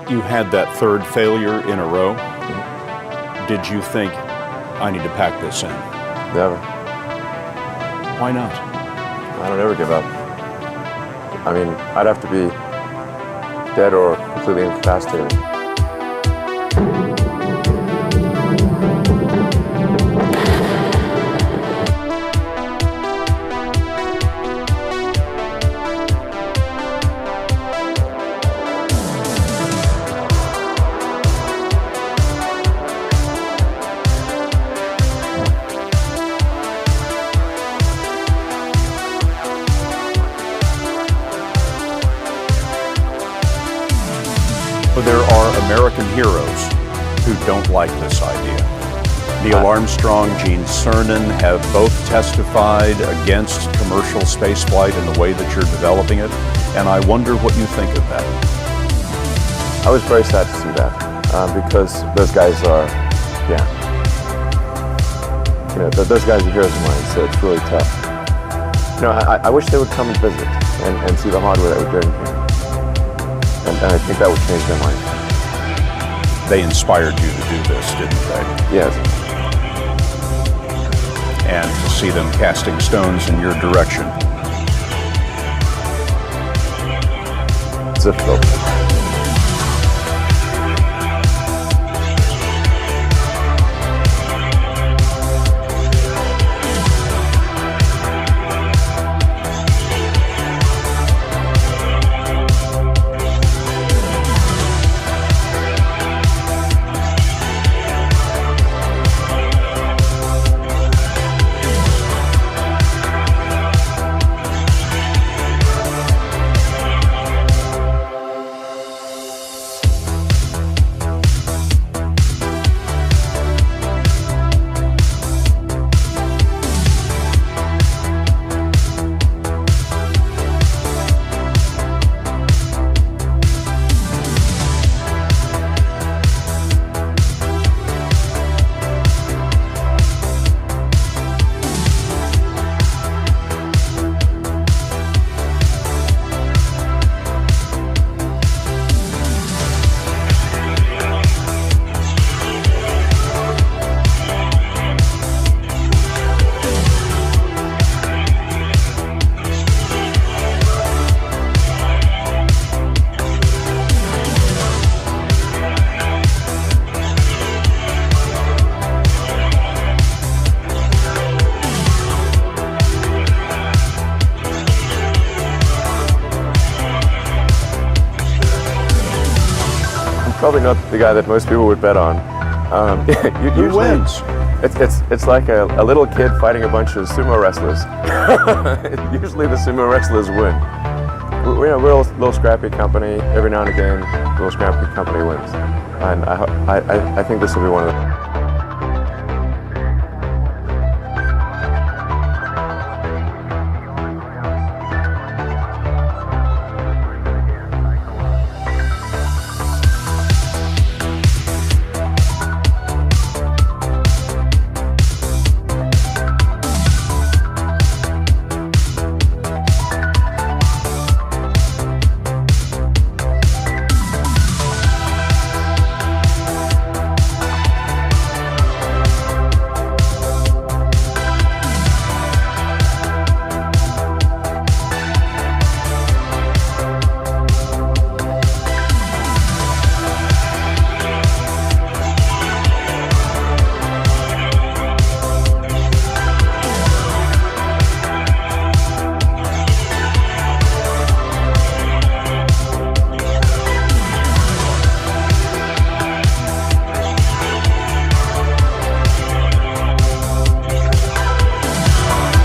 You had that third failure in a row. Did you think, I need to pack this in? Never. Why not? I don't ever give up. I mean, I'd have to be dead or completely incapacitated. There are American heroes who don't like this idea. Neil Armstrong, Gene Cernan have both testified against commercial spaceflight in the way that you're developing it, and I wonder what you think of that. I was very sad to see that because those guys are, those guys are heroes of mine, so it's really tough. I wish they would come and visit and see the hardware that we're doing here. And I think that would change their mind. They inspired you to do this, didn't they? Yes. And to see them casting stones in your direction. It's difficult. Probably not the guy that most people would bet on. Who wins? It's like a little kid fighting a bunch of sumo wrestlers. Usually the sumo wrestlers win. We're a little scrappy company. Every now and again, a little scrappy company wins. And I think this will be one of them.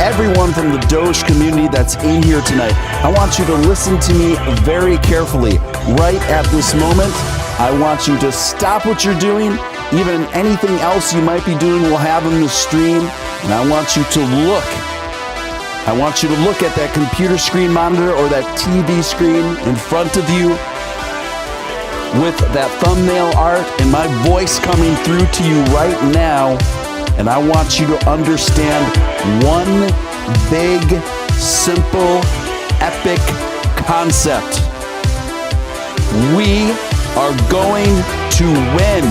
Everyone from the Doge community that's in here tonight, I want you to listen to me very carefully. Right at this moment, I want you to stop what you're doing. Even anything else you might be doing, we'll have in the stream. And I want you to look. I want you to look at that computer screen monitor or that TV screen in front of you with that thumbnail art and my voice coming through to you right now. And I want you to understand one big, simple, epic concept. We are going to win.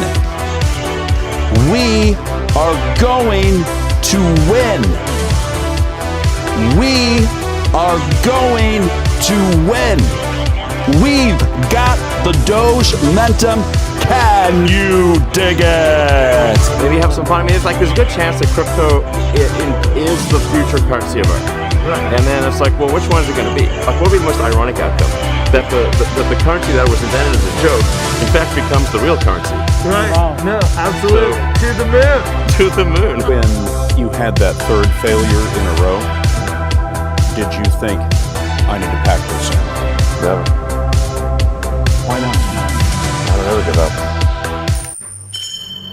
We are going to win. We are going to win. We've got the Doge momentum. Can you dig it? Maybe have some fun. I mean, it's like there's a good chance that crypto is the future currency of Earth. Right. And then it's like, well, which one is it going to be? Like, what would be the most ironic outcome? That the currency that was invented as a joke, in fact, becomes the real currency. Right. Wow. No, absolutely. So, to the moon. To the moon. When you had that third failure in a row, did you think, I need to pack this in? Never. Why not? I don't ever give up.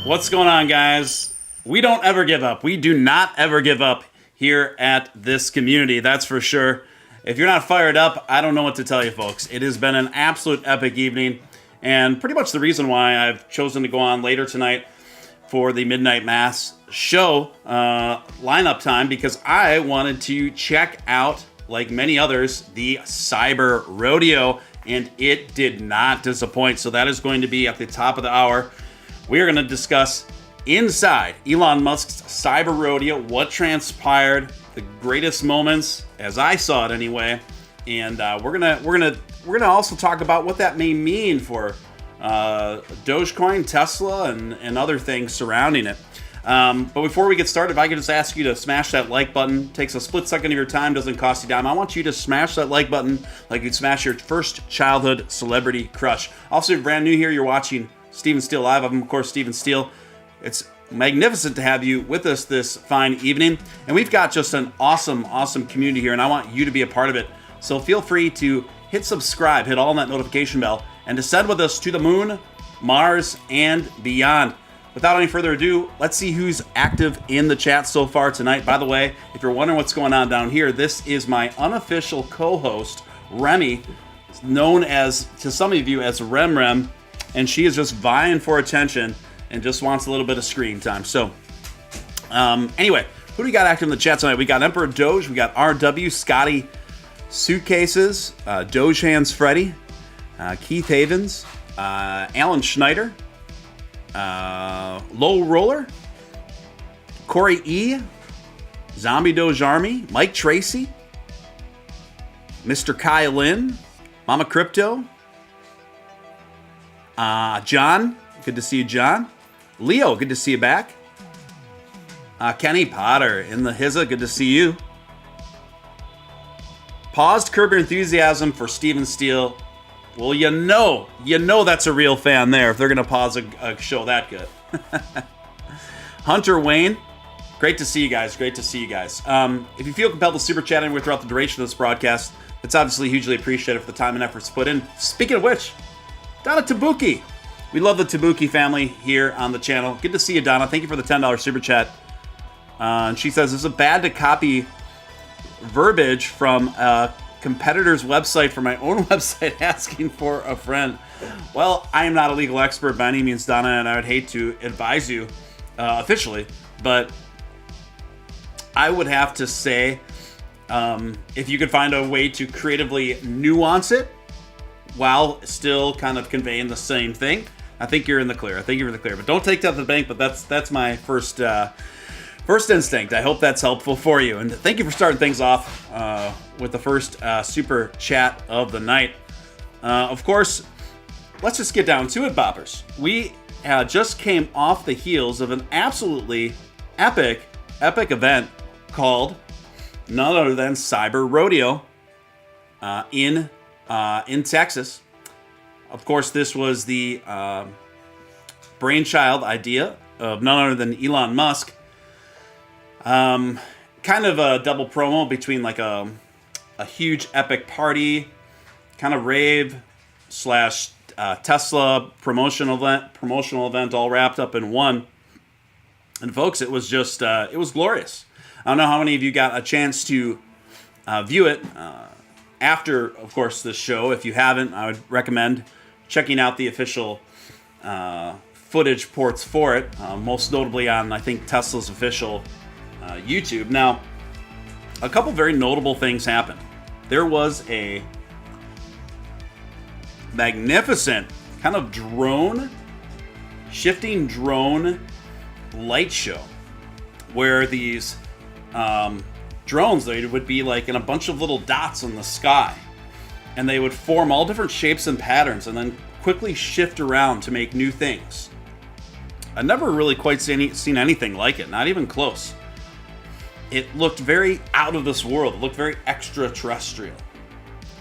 What's going on, guys? We don't ever give up. We do not ever give up here at this community, that's for sure. If you're not fired up, I don't know what to tell you, folks. It has been an absolute epic evening, and pretty much the reason why I've chosen to go on later tonight for the Midnight Mass show lineup time, because I wanted to check out, like many others, the Cyber Rodeo, and it did not disappoint. So that is going to be at the top of the hour. We are going to discuss inside Elon Musk's Cyber Rodeo, what transpired, the greatest moments, as I saw it anyway, and we're gonna also talk about what that may mean for Dogecoin, Tesla, and other things surrounding it. But before we get started, if I could just ask you to smash that like button. Takes a split second of your time, doesn't cost you a dime. I want you to smash that like button like you'd smash your first childhood celebrity crush. Also, if you're brand new here, you're watching Steven Steele Live. I'm, of course, Steven Steele. It's magnificent to have you with us this fine evening. And we've got just an awesome, awesome community here, and I want you to be a part of it. So feel free to hit subscribe, hit all on that notification bell, and descend with us to the moon, Mars, and beyond. Without any further ado, let's see who's active in the chat so far tonight. By the way, if you're wondering what's going on down here, this is my unofficial co-host, Remy, known as, to some of you, as Rem, and she is just vying for attention and just wants a little bit of screen time. So, anyway, who do we got active in the chat tonight? We got Emperor Doge, we got RW, Scotty Suitcases, Doge Hands Freddy, Keith Havens, Alan Schneider, Low Roller, Corey E, Zombie Doge Army, Mike Tracy, Mr. Kai Lin, Mama Crypto, John, good to see you, John. Leo, good to see you back. Kenny Potter in the Hizza, good to see you. Paused Curb Your Enthusiasm for Steven Steele. Well, you know that's a real fan there if they're going to pause a show that good. Hunter Wayne, great to see you guys. Great to see you guys. If you feel compelled to super chat anywhere throughout the duration of this broadcast, it's obviously hugely appreciated for the time and efforts put in. Speaking of which, Donna Tabuki. We love the Tabuki family here on the channel. Good to see you, Donna. Thank you for the $10 super chat. And she says, is it bad to copy verbiage from a competitor's website for my own website asking for a friend? Well, I am not a legal expert by any means, Donna, and I would hate to advise you officially, but I would have to say if you could find a way to creatively nuance it while still kind of conveying the same thing, I think you're in the clear. But don't take that to the bank, but that's my first instinct. I hope that's helpful for you. And thank you for starting things off with the first super chat of the night. Of course, let's just get down to it, boppers. We just came off the heels of an absolutely epic event called none other than Cyber Rodeo in Texas. Of course, this was the brainchild idea of none other than Elon Musk. Kind of a double promo between like a huge epic party, kind of rave slash Tesla promotional event all wrapped up in one. And folks, it was just it was glorious. I don't know how many of you got a chance to view it after, of course, this show. If you haven't, I would recommend checking out the official footage ports for it, most notably on, I think, Tesla's official YouTube. Now, a couple very notable things happened. There was a magnificent kind of shifting drone light show, where these drones, they would be like in a bunch of little dots in the sky, and they would form all different shapes and patterns and then quickly shift around to make new things. I've never really quite seen anything like it, not even close. It looked very out of this world. It looked very extraterrestrial.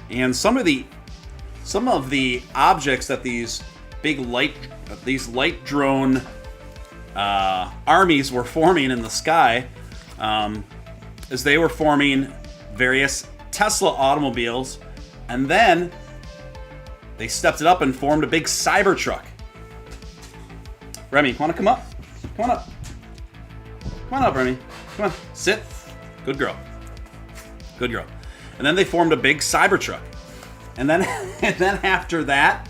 And some of the objects that these big light drone armies were forming in the sky, as they were forming various Tesla automobiles, and then they stepped it up and formed a big Cybertruck. Remy, want to come up? Come on up. Come on up, Remy. Come on, sit. Good girl. Good girl. And then they formed a big Cybertruck. And then, after that,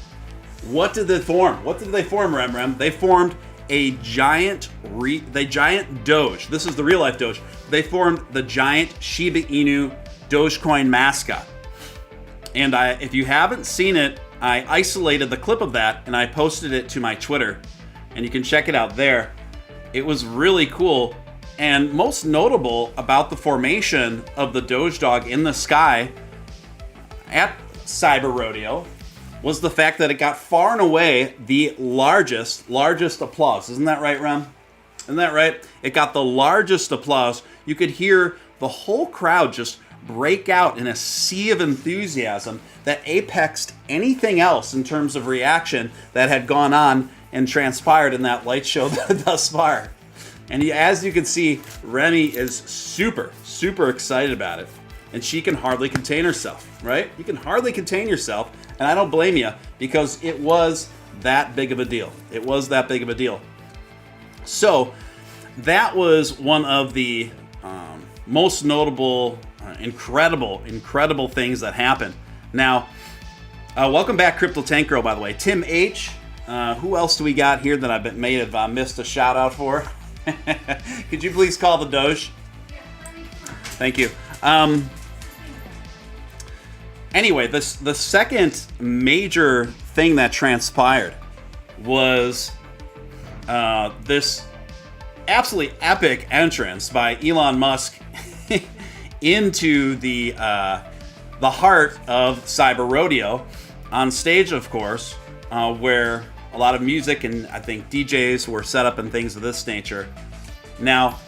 what did they form? What did they form, Rem? They formed a giant Doge. This is the real life Doge. They formed the giant Shiba Inu Dogecoin mascot. And if you haven't seen it, I isolated the clip of that and I posted it to my Twitter. And you can check it out there. It was really cool. And most notable about the formation of the Doge dog in the sky at Cyber Rodeo was the fact that it got far and away the largest applause. Isn't that right, Rem? Isn't that right? It got the largest applause. You could hear the whole crowd just break out in a sea of enthusiasm that apexed anything else in terms of reaction that had gone on and transpired in that light show thus far. And as you can see, Remy is super, super excited about it. And she can hardly contain herself, right? You can hardly contain yourself. And I don't blame you, because it was that big of a deal. It was that big of a deal. So that was one of the most notable, incredible things that happened. Now, welcome back, Crypto Tank Girl, by the way. Tim H. Who else do we got here that I may have missed a shout out for? Could you please call the Doge? Thank you. Anyway, the second major thing that transpired was this absolutely epic entrance by Elon Musk into the heart of Cyber Rodeo, on stage, of course, where a lot of music and I think DJs were set up and things of this nature. Now,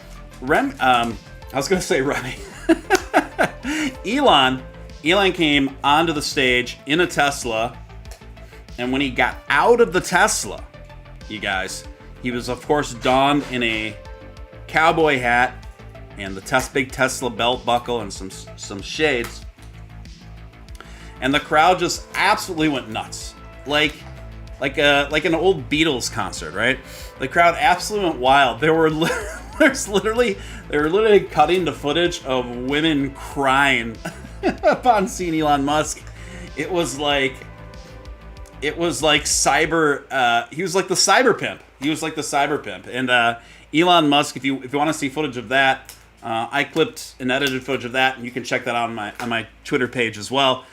I was going to say Remy. Elon came onto the stage in a Tesla, and when he got out of the Tesla, you guys, he was of course donned in a cowboy hat and the big Tesla belt buckle and some shades, and the crowd just absolutely went nuts, like an old Beatles concert, right? The crowd absolutely went wild. They were literally cutting the footage of women crying upon seeing Elon Musk. It was like cyber. He was like the cyber pimp. And Elon Musk, if you want to see footage of that, I clipped and edited footage of that, and you can check that out on my Twitter page as well.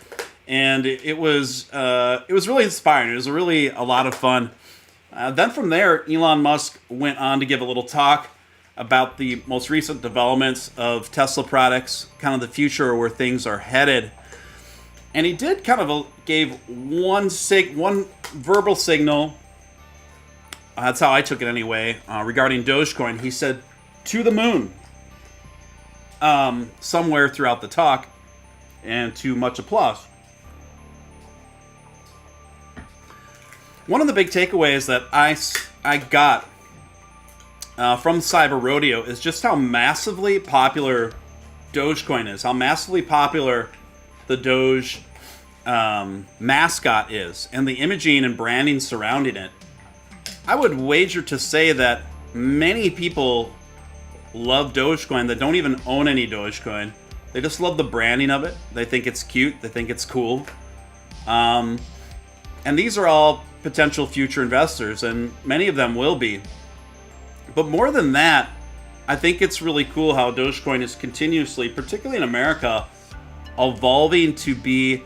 And it was really inspiring. It was really a lot of fun. Then from there, Elon Musk went on to give a little talk about the most recent developments of Tesla products, kind of the future where things are headed. And he did kind of gave one verbal signal. That's how I took it anyway, regarding Dogecoin. He said, "To the moon," somewhere throughout the talk, and to much applause. One of the big takeaways that I got from Cyber Rodeo is just how massively popular Dogecoin is, how massively popular the Doge mascot is, and the imaging and branding surrounding it. I would wager to say that many people love Dogecoin that don't even own any Dogecoin. They just love the branding of it. They think it's cute. They think it's cool. And these are all potential future investors, and many of them will be. But more than that, I think it's really cool how Dogecoin is continuously, particularly in America, evolving to be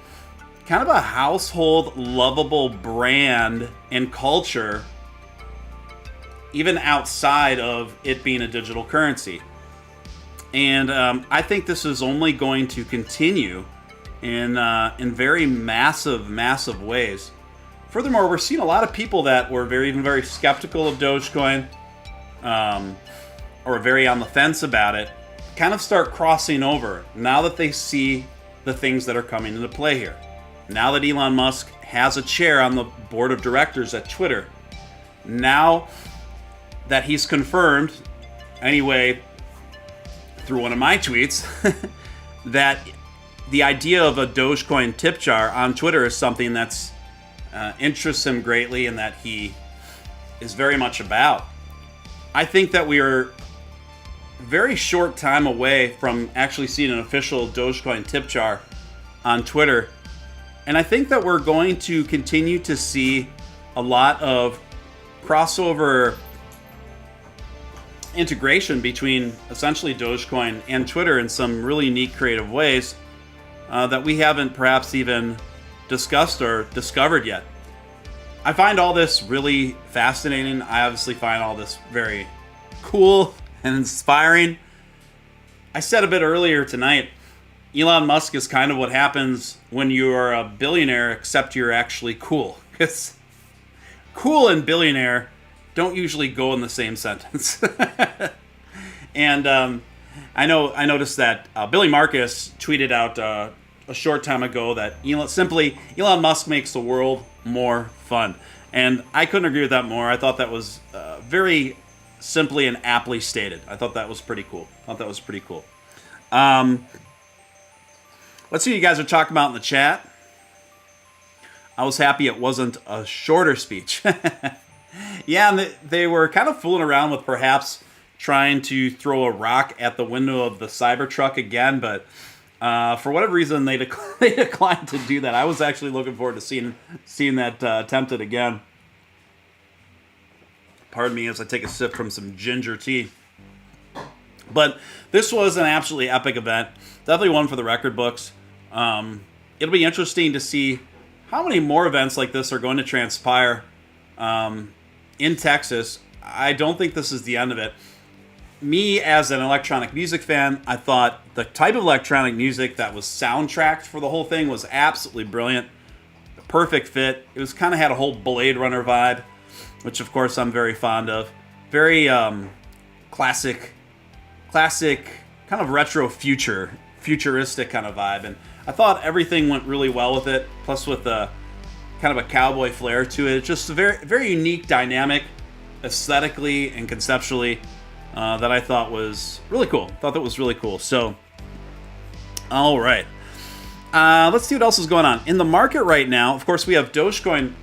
kind of a household, lovable brand and culture, even outside of it being a digital currency. And I think this is only going to continue in very massive ways. Furthermore, we're seeing a lot of people that were very skeptical of Dogecoin, or very on the fence about it, kind of start crossing over now that they see the things that are coming into play here. Now that Elon Musk has a chair on the board of directors at Twitter, now that he's confirmed, anyway, through one of my tweets, that the idea of a Dogecoin tip jar on Twitter is something that's interests him greatly and that he is very much about. I think that we are very short time away from actually seeing an official Dogecoin tip jar on Twitter. And I think that we're going to continue to see a lot of crossover integration between essentially Dogecoin and Twitter in some really neat, creative ways that we haven't perhaps even discussed or discovered yet. I find all this really fascinating. I obviously find all this very cool and inspiring. I said a bit earlier tonight, Elon Musk is kind of what happens when you're a billionaire, except you're actually cool. Because cool and billionaire don't usually go in the same sentence. And I noticed that Billy Marcus tweeted out a short time ago that Elon Musk makes the world more fun. And I couldn't agree with that more. I thought that was very simply and aptly stated. I thought that was pretty cool. Let's see what you guys are talking about in the chat. I was happy it wasn't a shorter speech. Yeah, and they were kind of fooling around with perhaps trying to throw a rock at the window of the Cybertruck again, but for whatever reason, they declined to do that. I was actually looking forward to seeing that attempted again. Pardon me as I take a sip from some ginger tea. But this was an absolutely epic event. Definitely one for the record books. It'll be interesting to see how many more events like this are going to transpire in Texas. I don't think this is the end of it. Me, as an electronic music fan, I thought the type of electronic music that was soundtracked for the whole thing was absolutely brilliant. The perfect fit. It was kind of had a whole Blade Runner vibe, which of course I'm very fond of. Very classic, kind of retro futuristic kind of vibe. And I thought everything went really well with it, plus with a kind of a cowboy flair to it. It's just a very unique dynamic, aesthetically and conceptually, that I thought was really cool. So, all right. Let's see what else is going on. In the market right now, of course, we have Dogecoin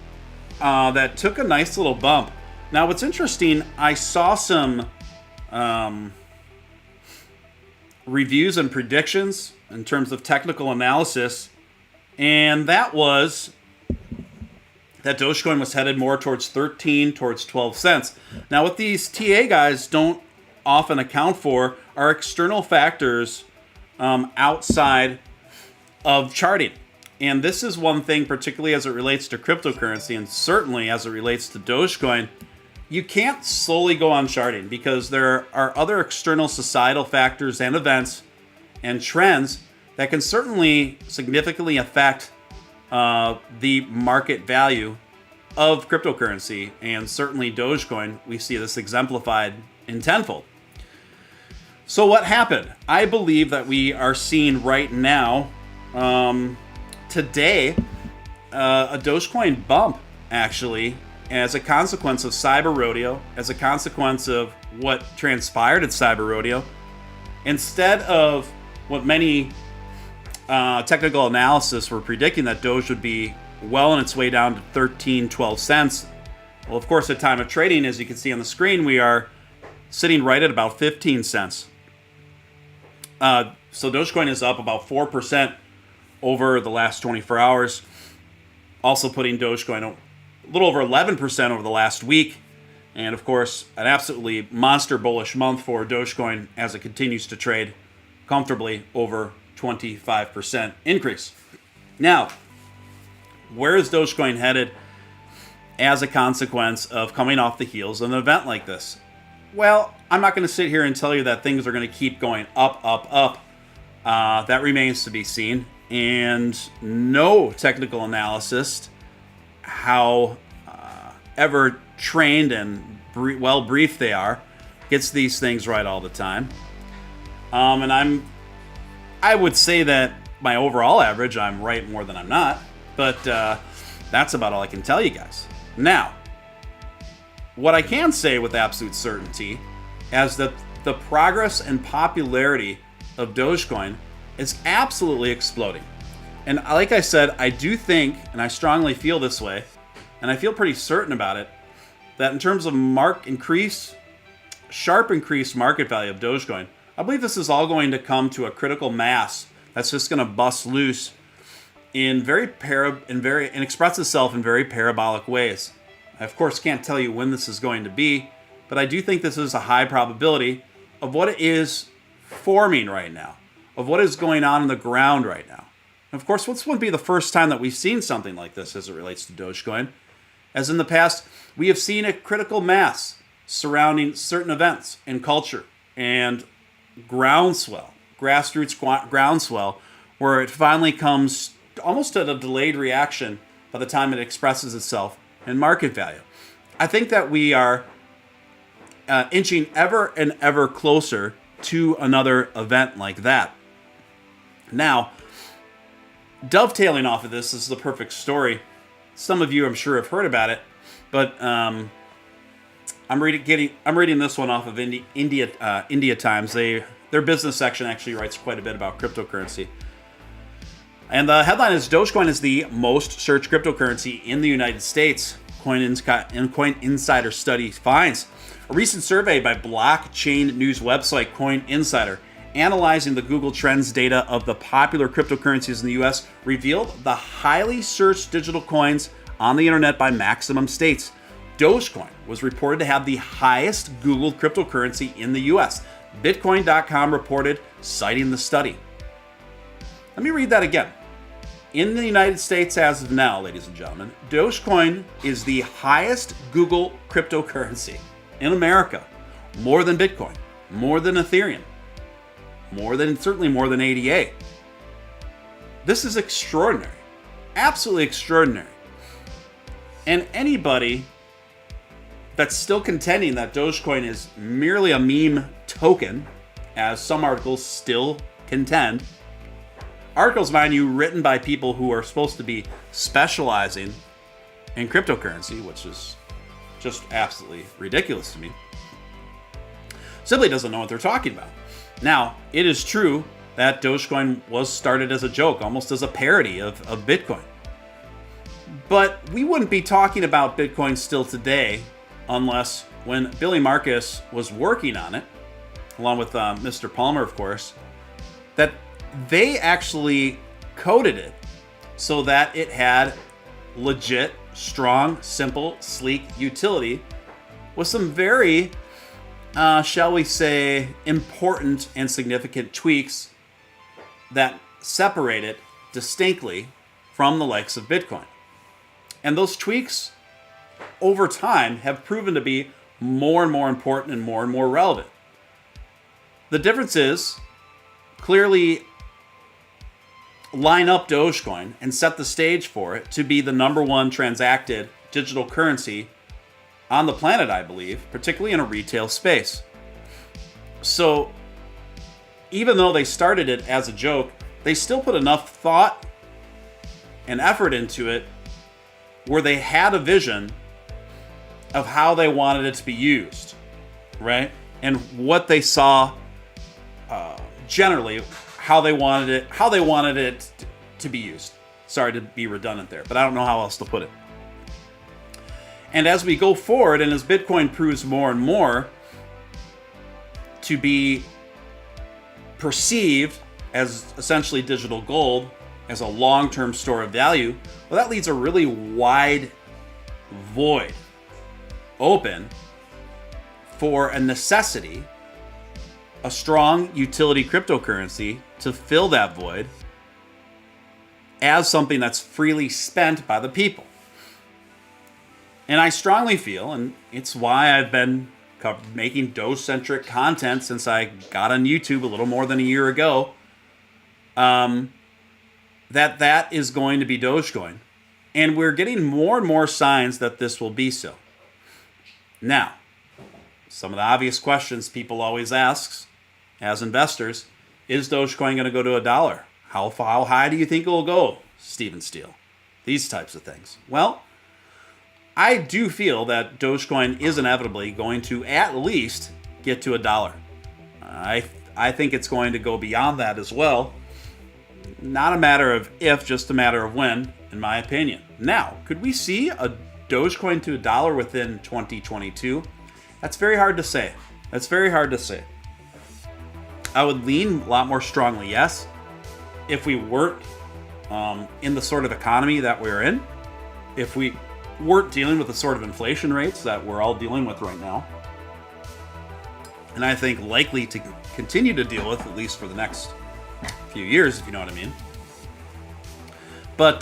that took a nice little bump. Now, what's interesting, I saw some reviews and predictions in terms of technical analysis, and that was that Dogecoin was headed more towards 13, towards 12 cents. Now, what these TA guys don't often account for are external factors outside of charting. And this is one thing, particularly as it relates to cryptocurrency, and certainly as it relates to Dogecoin. You can't solely go on charting because there are other external societal factors and events and trends that can certainly significantly affect the market value of cryptocurrency, and certainly Dogecoin. We see this exemplified in tenfold. So what happened? I believe that we are seeing right now, today, a Dogecoin bump, actually, as a consequence of Cyber Rodeo, as a consequence of what transpired at Cyber Rodeo. Instead of what many technical analysis were predicting, that Doge would be well on its way down to 13, 12 cents. Well, of course, at time of trading, as you can see on the screen, we are sitting right at about 15 cents. So Dogecoin is up about 4% over the last 24 hours. Also putting Dogecoin a little over 11% over the last week. And of course, an absolutely monster bullish month for Dogecoin as it continues to trade comfortably over 25% increase. Now, Where is Dogecoin headed as a consequence of coming off the heels of an event like this? Well, I'm not going to sit here and tell you that things are going to keep going up, up, up. That remains to be seen. And no technical analyst, how ever trained and well briefed they are, gets these things right all the time. And I would say that my overall average, I'm right more than I'm not. But that's about all I can tell you guys. Now, what I can say with absolute certainty is that the progress and popularity of Dogecoin is absolutely exploding. And like I said, I do think, and I strongly feel this way, and I feel pretty certain about it, that in terms of sharp increased market value of Dogecoin, I believe this is all going to come to a critical mass that's just going to bust loose and express itself in very parabolic ways. I, of course, can't tell you when this is going to be, but I do think this is a high probability of what it is forming right now, of what is going on in the ground right now. And of course, this wouldn't be the first time that we've seen something like this as it relates to Dogecoin. As in the past, we have seen a critical mass surrounding certain events in culture and groundswell, grassroots groundswell, where it finally comes almost at a delayed reaction by the time it expresses itself in market value. I think that we are inching ever and ever closer to another event like that. Now, dovetailing off of this is the perfect story. Some of you, I'm sure, have heard about it, but I'm reading this one off of India Times. Their business section actually writes quite a bit about cryptocurrency. And the headline is, Dogecoin is the most searched cryptocurrency in the United States. Coin Insider study finds. A recent survey by blockchain news website Coin Insider, analyzing the Google Trends data of the popular cryptocurrencies in the US, revealed the highly searched digital coins on the internet by maximum states. Dogecoin was reported to have the highest Googled cryptocurrency in the US. Bitcoin.com reported, citing the study. Let me read that again. In the United States as of now, ladies and gentlemen, Dogecoin is the highest Google cryptocurrency in America. More than Bitcoin, more than Ethereum, certainly more than ADA. This is extraordinary. Absolutely extraordinary. And anybody that's still contending that Dogecoin is merely a meme token, as some articles still contend, articles, mind you, written by people who are supposed to be specializing in cryptocurrency, which is just absolutely ridiculous to me, simply doesn't know what they're talking about. Now, it is true that Dogecoin was started as a joke, almost as a parody of Bitcoin. But we wouldn't be talking about Bitcoin still today unless when Billy Marcus was working on it, along with Mr. Palmer, of course, that they actually coded it so that it had legit, strong, simple, sleek utility with some very, shall we say, important and significant tweaks that separate it distinctly from the likes of Bitcoin. And those tweaks, over time, have proven to be more and more important and more relevant. The difference is, clearly line up Dogecoin and set the stage for it to be the number one transacted digital currency on the planet, I believe, particularly in a retail space. So even though they started it as a joke, they still put enough thought and effort into it where they had a vision of how they wanted it to be used, right? And what they saw generally, how they wanted it to be used. Sorry to be redundant there, but I don't know how else to put it. And as we go forward, and as Bitcoin proves more and more to be perceived as essentially digital gold, as a long-term store of value, well, that leaves a really wide void open for a necessity, a strong utility cryptocurrency to fill that void as something that's freely spent by the people. And I strongly feel, and it's why I've been making Doge-centric content since I got on YouTube a little more than a year ago, that is going to be Dogecoin. And we're getting more and more signs that this will be so. Now, some of the obvious questions people always ask as investors, is Dogecoin going to go to $1? How high do you think it will go, Steele? These types of things. Well, I do feel that Dogecoin is inevitably going to at least get to $1. I think it's going to go beyond that as well. Not a matter of if, just a matter of when, in my opinion. Now, could we see a Dogecoin to $1 within 2022? That's very hard to say. I would lean a lot more strongly yes, if we weren't in the sort of economy that we're in, if we weren't dealing with the sort of inflation rates that we're all dealing with right now, and I think likely to continue to deal with, at least for the next few years, if you know what I mean. But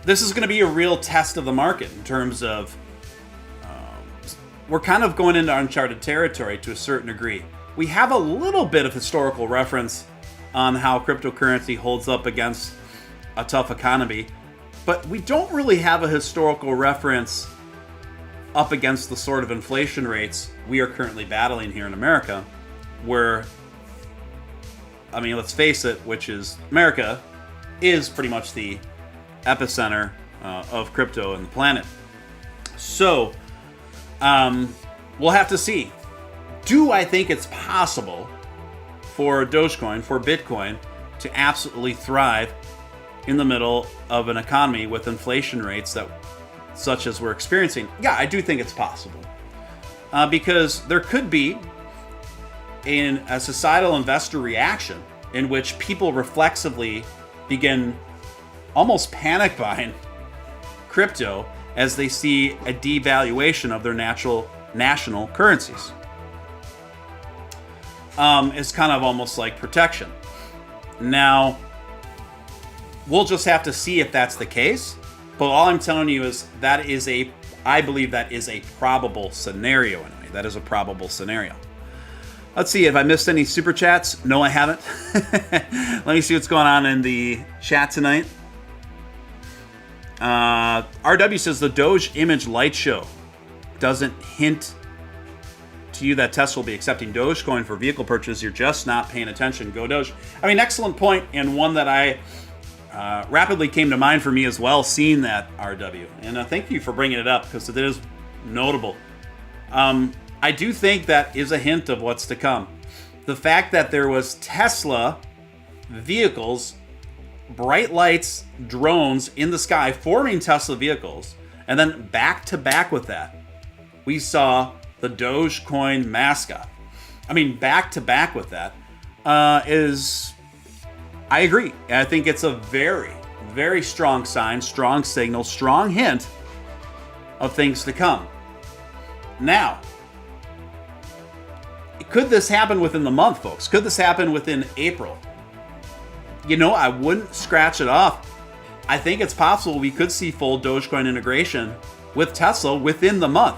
this is going to be a real test of the market in terms of we're kind of going into uncharted territory to a certain degree. We have a little bit of historical reference on how cryptocurrency holds up against a tough economy, but we don't really have a historical reference up against the sort of inflation rates we are currently battling here in America, where, I mean, let's face it, which is America is pretty much the epicenter of crypto on the planet. So, we'll have to see. Do I think it's possible for Dogecoin, for Bitcoin, to absolutely thrive in the middle of an economy with inflation rates that, such as we're experiencing? Yeah, I do think it's possible. Because there could be a societal investor reaction in which people reflexively begin almost panic buying crypto as they see a devaluation of their national currencies. It's kind of almost like protection. Now, we'll just have to see if that's the case. But all I'm telling you is I believe that is a probable scenario anyway. That is a probable scenario. Let's see, have I missed any super chats? No, I haven't. Let me see what's going on in the chat tonight. RW says the Doge image light show doesn't hint to you that Tesla will be accepting Dogecoin for vehicle purchase. You're just not paying attention. Go Doge. I mean, excellent point, and one that I rapidly came to mind for me as well, seeing that, RW. And thank you for bringing it up, because it is notable. I do think that is a hint of what's to come. The fact that there was Tesla vehicles, bright lights, drones in the sky forming Tesla vehicles, and then back to back with that, we saw the Dogecoin mascot. I mean, back to back with that is, I agree. I think it's a very, very strong sign, strong signal, strong hint of things to come. Now, could this happen within the month, folks? Could this happen within April? You know, I wouldn't scratch it off. I think it's possible we could see full Dogecoin integration with Tesla within the month.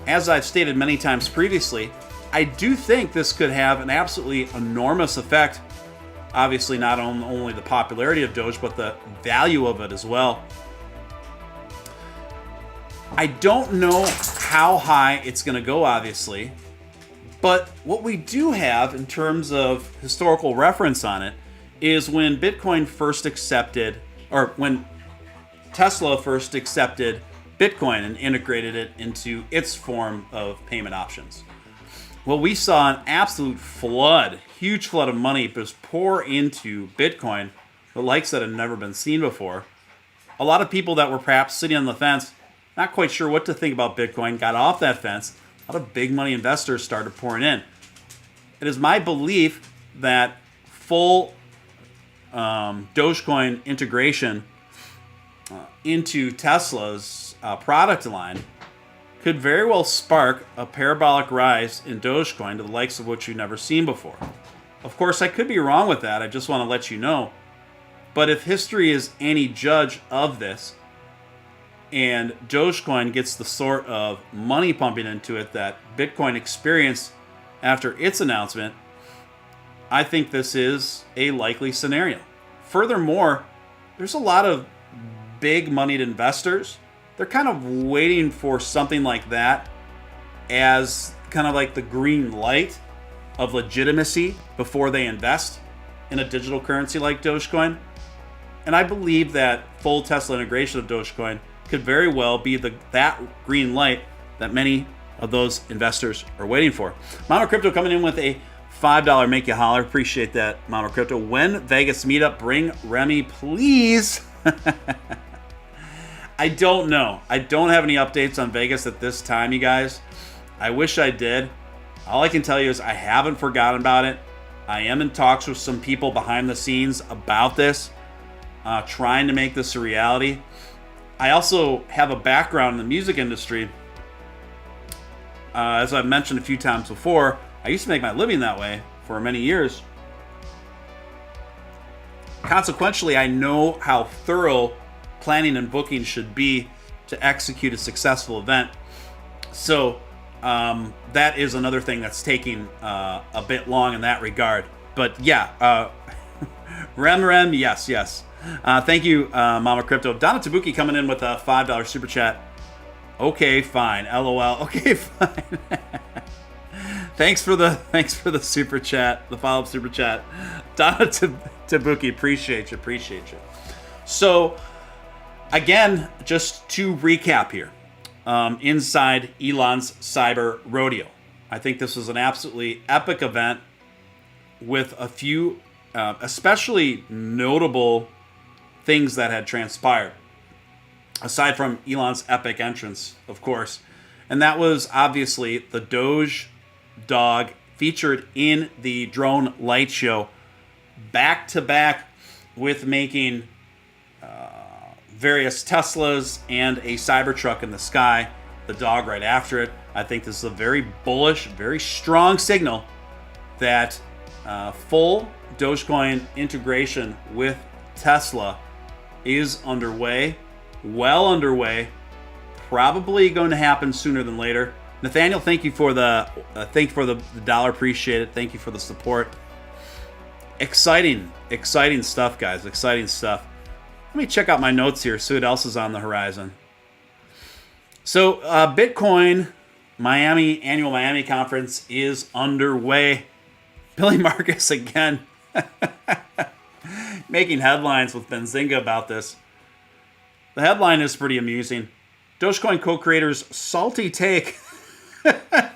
As I've stated many times previously, I do think this could have an absolutely enormous effect. Obviously, not only the popularity of Doge, but the value of it as well. I don't know how high it's going to go, obviously. But what we do have in terms of historical reference on it is when Bitcoin first accepted, or when Tesla first accepted Bitcoin and integrated it into its form of payment options. Well, we saw an absolute flood, huge flood of money just pour into Bitcoin, the likes that had never been seen before. A lot of people that were perhaps sitting on the fence, not quite sure what to think about Bitcoin, got off that fence. A lot of big money investors started pouring in. It is my belief that full Dogecoin integration into Tesla's product line could very well spark a parabolic rise in Dogecoin to the likes of which you've never seen before. Of course, I could be wrong with that. I just want to let you know But if history is any judge of this, and Dogecoin gets the sort of money pumping into it that Bitcoin experienced after its announcement, I think this is a likely scenario. Furthermore, there's a lot of big moneyed investors. They're kind of waiting for something like that as kind of like the green light of legitimacy before they invest in a digital currency like Dogecoin. And I believe that full Tesla integration of Dogecoin could very well be that green light that many of those investors are waiting for. Mono Crypto coming in with a $5 make you holler. Appreciate that, Mono Crypto. When Vegas meetup, bring Remy, please. I don't know. I don't have any updates on Vegas at this time, you guys. I wish I did. All I can tell you is I haven't forgotten about it. I am in talks with some people behind the scenes about this, trying to make this a reality. I also have a background in the music industry. As I've mentioned a few times before, I used to make my living that way for many years. Consequently, I know how thorough planning and booking should be to execute a successful event. So that is another thing that's taking a bit long in that regard. But yeah, Rem, yes. Thank you, Mama Crypto. Donna Tabuki coming in with a $5 super chat. Okay, fine. LOL. Okay, fine. Thanks for the super chat, the follow-up super chat. Donna Tabuki, appreciate you. So, again, just to recap here, inside Elon's Cyber Rodeo, I think this was an absolutely epic event with a few especially notable things that had transpired, aside from Elon's epic entrance, of course. And that was obviously the Doge dog featured in the drone light show, back to back with making various Teslas and a Cybertruck in the sky, the dog right after it. I think this is a very bullish, very strong signal that full Dogecoin integration with Tesla is underway, well underway, probably going to happen sooner than later. Nathaniel, thank you for the dollar. Appreciate it. Thank you for the support. Exciting stuff, guys. Exciting stuff. Let me check out my notes here, see what else is on the horizon. So, Bitcoin annual Miami conference is underway. Billy Marcus again, making headlines with Benzinga about this. The headline is pretty amusing. Dogecoin co-creators' salty take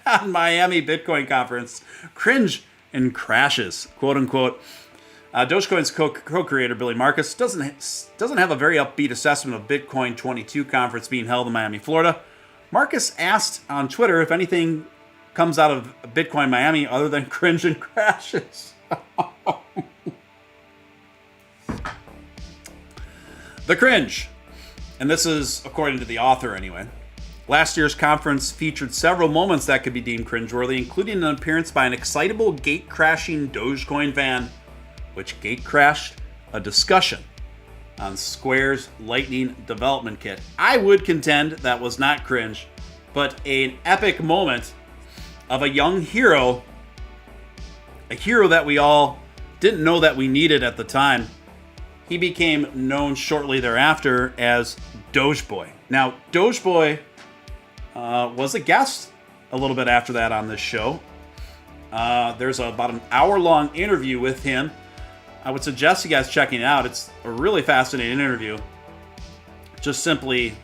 on Miami Bitcoin conference. Cringe and crashes, quote unquote. Dogecoin's co-creator Billy Marcus doesn't have a very upbeat assessment of Bitcoin 22 conference being held in Miami, Florida. Marcus asked on Twitter if anything comes out of Bitcoin Miami other than cringe and crashes. The cringe. And this is according to the author anyway. Last year's conference featured several moments that could be deemed cringeworthy, including an appearance by an excitable gate-crashing Dogecoin fan, which gate-crashed a discussion on Square's Lightning development kit. I would contend that was not cringe, but an epic moment of a young hero, a hero that we all didn't know that we needed at the time. He became known shortly thereafter as Dogeboy. Now, Dogeboy was a guest a little bit after that on this show. There's about an hour-long interview with him. I would suggest you guys checking it out. It's a really fascinating interview. Just simply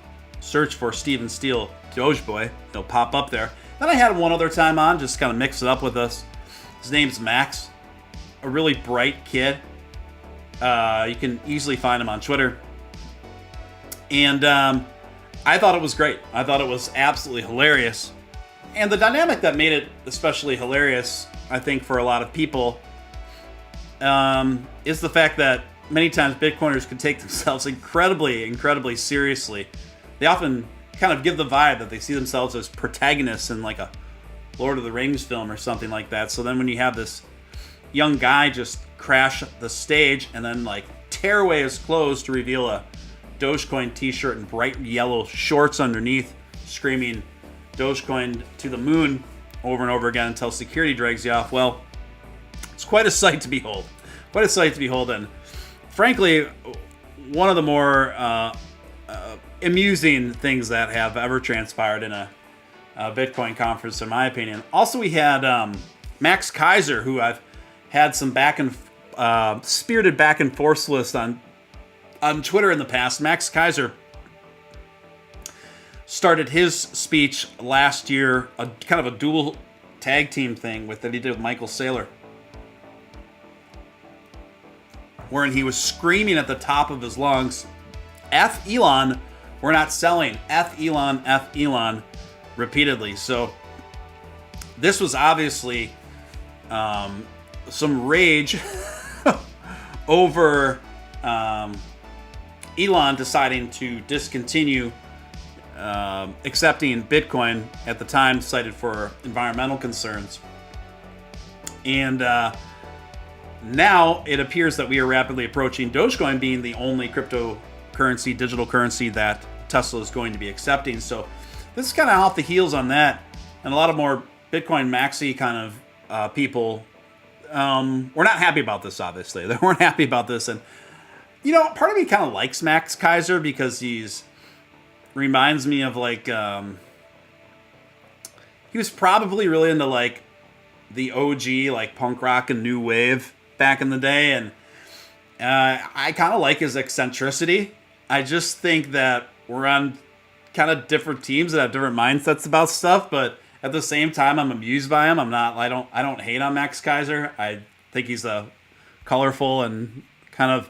search for Steele Dogeboy. They'll pop up there. Then I had one other time on, just kind of mix it up with us. His name's Max, a really bright kid. You can easily find him on Twitter. And I thought it was great. I thought it was absolutely hilarious. And the dynamic that made it especially hilarious, I think, for a lot of people, is the fact that many times Bitcoiners can take themselves incredibly seriously. They often kind of give the vibe that they see themselves as protagonists in like a Lord of the Rings film or something like that. So then when you have this young guy just crash the stage and then like tear away his clothes to reveal a Dogecoin t-shirt and bright yellow shorts underneath, screaming Dogecoin to the moon over and over again until security drags you off. Well, it's quite a sight to behold. Quite a sight to behold, and frankly, one of the more amusing things that have ever transpired in a Bitcoin conference, in my opinion. Also, we had Max Kaiser, who I've had some spirited back and forth list on Twitter in the past. Max Kaiser started his speech last year, a kind of a dual tag team thing that he did with Michael Saylor, wherein he was screaming at the top of his lungs, "F Elon, we're not selling. F Elon, F Elon," repeatedly. So this was obviously some rage over Elon deciding to discontinue accepting Bitcoin at the time, cited for environmental concerns. And now it appears that we are rapidly approaching Dogecoin being the only cryptocurrency, digital currency that Tesla is going to be accepting. So this is kind of off the heels on that. And a lot of more Bitcoin maxi kind of people we're not happy about this, obviously. They weren't happy about this. And, you know, part of me kind of likes Max Kaiser because reminds me of like, he was probably really into like the OG, like punk rock and new wave back in the day. And I kind of like his eccentricity. I just think that we're on kind of different teams that have different mindsets about stuff, but at the same time, I'm amused by him. I don't hate on Max Kaiser. I think he's a colorful and kind of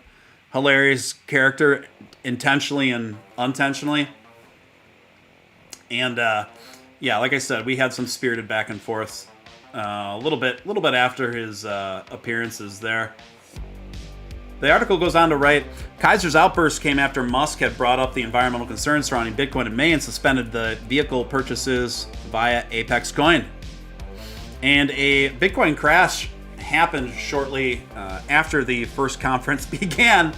hilarious character, intentionally and unintentionally. And yeah, like I said, we had some spirited back and forths a little bit after his appearances there. The article goes on to write, Kaiser's outburst came after Musk had brought up the environmental concerns surrounding Bitcoin in May and suspended the vehicle purchases via Apex Coin. And a Bitcoin crash happened shortly after the first conference began.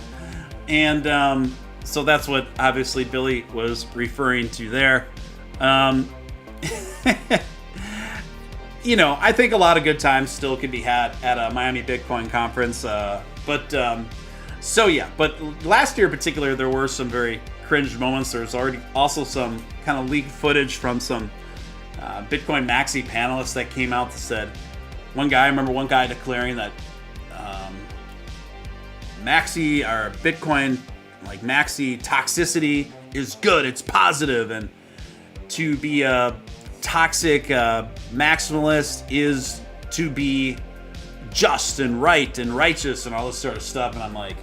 And so that's what obviously Billy was referring to there. You know, I think a lot of good times still could be had at a Miami Bitcoin conference. But last year in particular, there were some very cringe moments. There's already also some kind of leaked footage from some Bitcoin Maxi panelists that came out that said, I remember one guy declaring that Maxi or Bitcoin, like Maxi toxicity is good, it's positive, and to be a toxic maximalist is to be just and right and righteous and all this sort of stuff. And I'm like,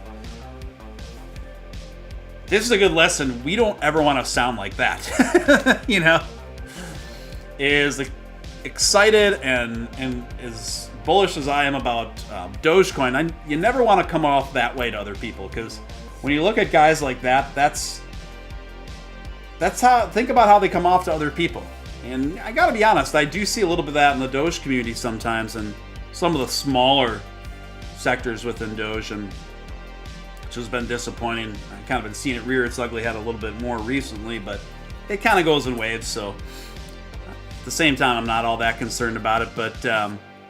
this is a good lesson. We don't ever want to sound like that. You know, is excited and as bullish as I am about Dogecoin, you never want to come off that way to other people, because when you look at guys like that, that's how, think about how they come off to other people. And I gotta be honest, I do see a little bit of that in the Doge community sometimes, and some of the smaller sectors within Doge, and which has been disappointing. I've kind of been seeing it rear its ugly head a little bit more recently, but it kind of goes in waves. So at the same time, I'm not all that concerned about it, but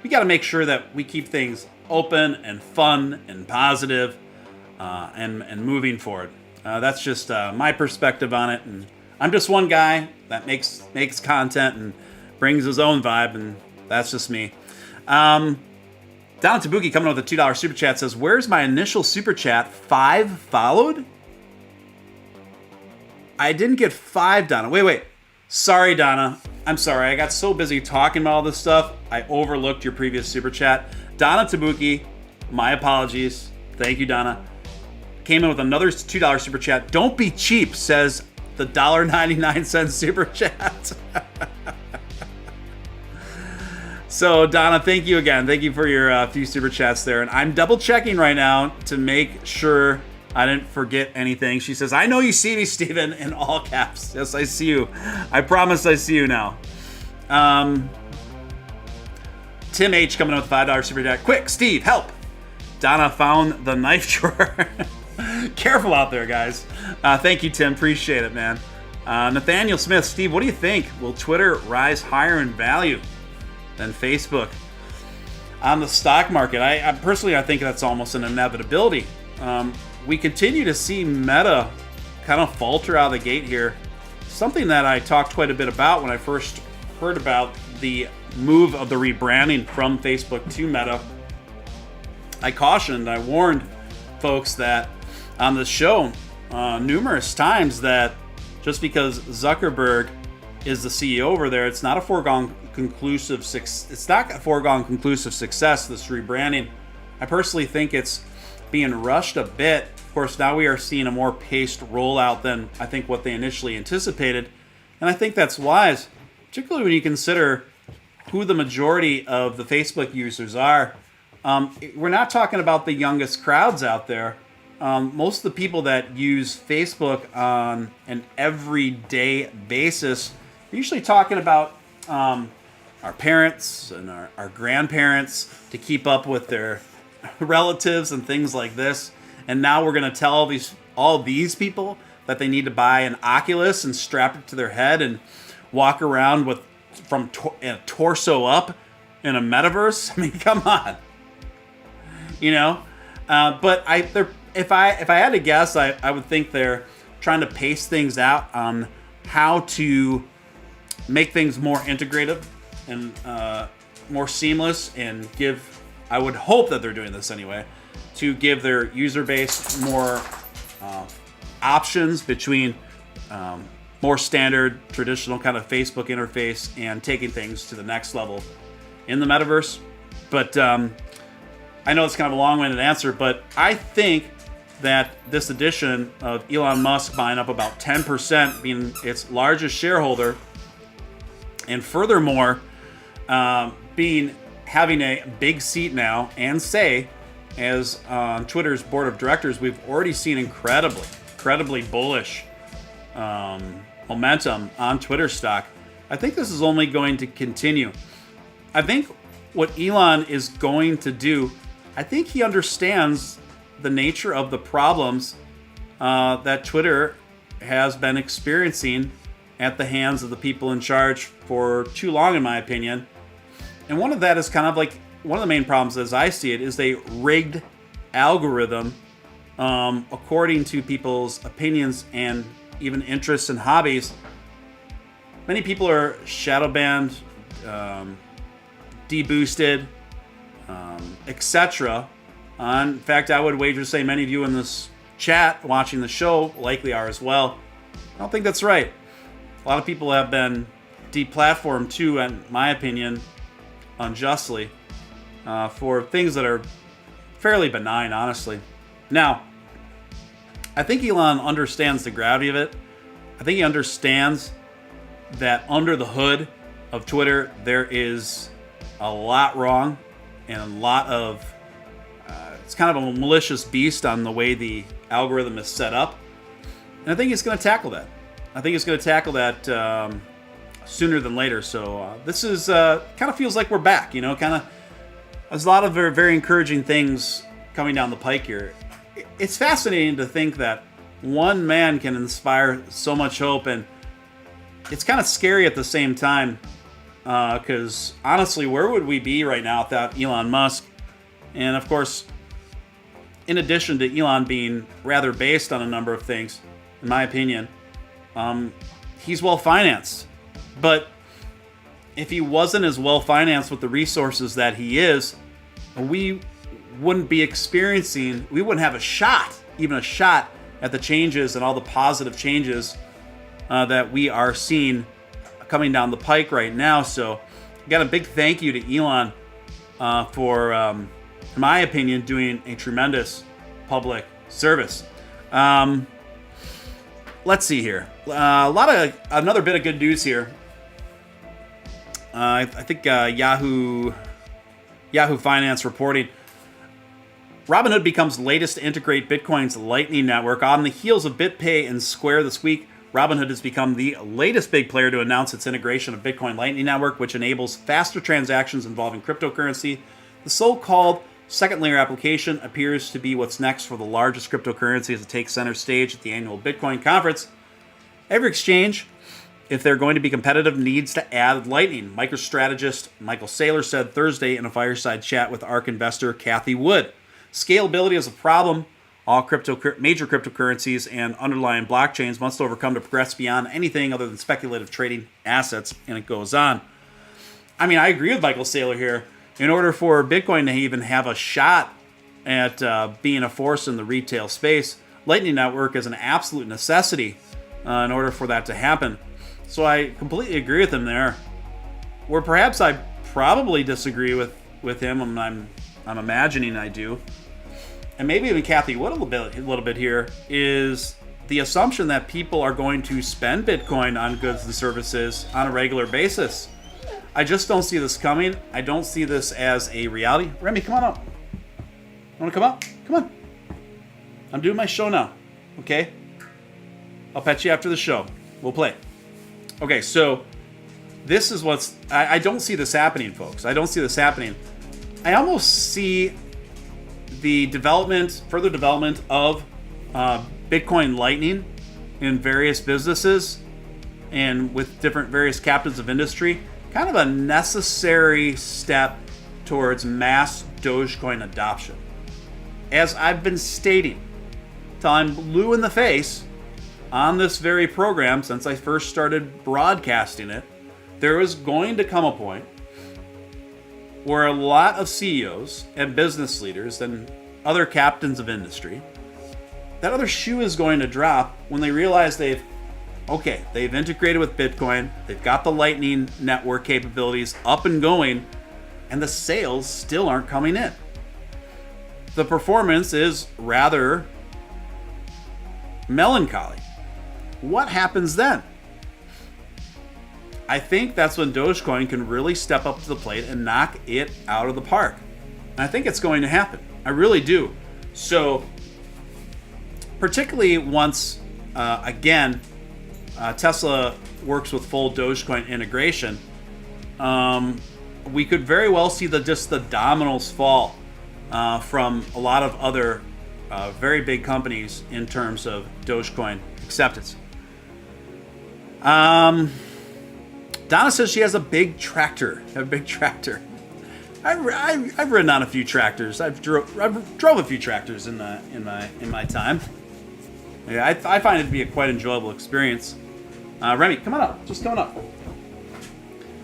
we got to make sure that we keep things open and fun and positive and moving forward. That's just my perspective on it, and I'm just one guy that makes content and brings his own vibe, and that's just me. Down Tabuki coming up with a $2 super chat says, "Where's my initial super chat? 5 followed? I didn't get 5, Donna. Wait. Sorry, Donna. I'm sorry. I got so busy talking about all this stuff, I overlooked your previous super chat. Donna Tabuki, my apologies. Thank you, Donna. Came in with another $2 super chat. Don't be cheap, says the $1.99 super chat." So, Donna, thank you again. Thank you for your few super chats there. And I'm double checking right now to make sure I didn't forget anything. She says, "I know you see me, Steven," in all caps. Yes, I see you. I promise I see you now. Tim H coming up with $5 super chat. "Quick, Steve, help. Donna found the knife drawer." Careful out there, guys. Thank you, Tim. Appreciate it, man. Nathaniel Smith, Steve, what do you think? Will Twitter rise higher in value than Facebook? On the stock market, I personally, I think that's almost an inevitability. We continue to see Meta kind of falter out of the gate here. Something that I talked quite a bit about when I first heard about the move of the rebranding from Facebook to Meta. I cautioned, I warned folks that on the show numerous times that just because Zuckerberg is the CEO over there, it's not a foregone conclusive success. This rebranding. I personally think it's being rushed a bit. Of course, now we are seeing a more paced rollout than I think what they initially anticipated, and I think that's wise, particularly when you consider who the majority of the Facebook users are. We're not talking about the youngest crowds out there. Most of the people that use Facebook on an everyday basis are usually talking about our parents and our grandparents to keep up with their relatives and things like this. And now we're going to tell all these people that they need to buy an Oculus and strap it to their head and walk around with from torso up in a metaverse. I mean, come on. You know, but if I had to guess, I would think they're trying to pace things out on how to make things more integrative and more seamless, and I would hope that they're doing this anyway, to give their user base more options between more standard, traditional kind of Facebook interface and taking things to the next level in the metaverse. But I know it's kind of a long-winded answer, but I think that this addition of Elon Musk buying up about 10%, being its largest shareholder, and furthermore, having a big seat now and say, as on Twitter's board of directors, we've already seen incredibly bullish momentum on Twitter stock. I think this is only going to continue. I think what Elon is going to do, I think he understands the nature of the problems that Twitter has been experiencing at the hands of the people in charge for too long, in my opinion. And one of that is kind of like, one of the main problems as I see it is a rigged algorithm according to people's opinions and even interests and hobbies. Many people are shadow banned, deboosted, etc. In fact, I would wager to say many of you in this chat watching the show likely are as well. I don't think that's right. A lot of people have been deplatformed too, in my opinion, unjustly, for things that are fairly benign, honestly. Now, I think Elon understands the gravity of it. I think he understands that under the hood of Twitter, there is a lot wrong and a lot of it's kind of a malicious beast on the way the algorithm is set up. And I think he's going to tackle that. I think he's going to tackle that sooner than later. So this is kind of feels like we're back, you know, kind of there's a lot of very, very encouraging things coming down the pike here. It's fascinating to think that one man can inspire so much hope, and it's kind of scary at the same time because honestly, where would we be right now without Elon Musk? And of course, in addition to Elon being rather based on a number of things, in my opinion, he's well financed. But if he wasn't as well financed with the resources that he is, we wouldn't have a shot, even a shot at the changes and all the positive changes that we are seeing coming down the pike right now. So I got a big thank you to Elon for, in my opinion, doing a tremendous public service. Let's see here. Another bit of good news here. I think Yahoo Finance reporting. Robinhood becomes latest to integrate Bitcoin's Lightning Network. On the heels of BitPay and Square this week, Robinhood has become the latest big player to announce its integration of Bitcoin Lightning Network, which enables faster transactions involving cryptocurrency. The so-called Second layer application appears to be what's next for the largest cryptocurrencies to take center stage at the annual Bitcoin conference. Every exchange, if they're going to be competitive, needs to add Lightning. MicroStrategist Michael Saylor said Thursday in a fireside chat with ARK investor Cathie Wood. Scalability is a problem all major cryptocurrencies and underlying blockchains must overcome to progress beyond anything other than speculative trading assets, and it goes on. I mean, I agree with Michael Saylor here. In order for Bitcoin to even have a shot at being a force in the retail space, Lightning Network is an absolute necessity in order for that to happen. So I completely agree with him there. Where perhaps I probably disagree with him, and I'm imagining I do, and maybe even Cathie Wood a little bit here, is the assumption that people are going to spend Bitcoin on goods and services on a regular basis. I just don't see this coming. I don't see this as a reality. Remy, come on up. Want to come up? Come on. I'm doing my show now. Okay? I'll pet you after the show. We'll play. Okay, so this is what's... I don't see this happening, folks. I don't see this happening. I almost see the further development of Bitcoin Lightning in various businesses and with different various captains of industry, kind of a necessary step towards mass Dogecoin adoption. As I've been stating, till I'm blue in the face on this very program since I first started broadcasting it, there is going to come a point where a lot of CEOs and business leaders and other captains of industry, that other shoe is going to drop when they realize they've integrated with Bitcoin, they've got the Lightning Network capabilities up and going, and the sales still aren't coming in. The performance is rather melancholy. What happens then? I think that's when Dogecoin can really step up to the plate and knock it out of the park. And I think it's going to happen. I really do. So, particularly once, Tesla works with full Dogecoin integration, we could very well see the dominoes fall from a lot of other very big companies in terms of Dogecoin acceptance. Donna says she has a big tractor. I've ridden on a few tractors. I've drove a few tractors in my time. Yeah, I find it to be a quite enjoyable experience. Remy, come on up. Just coming up.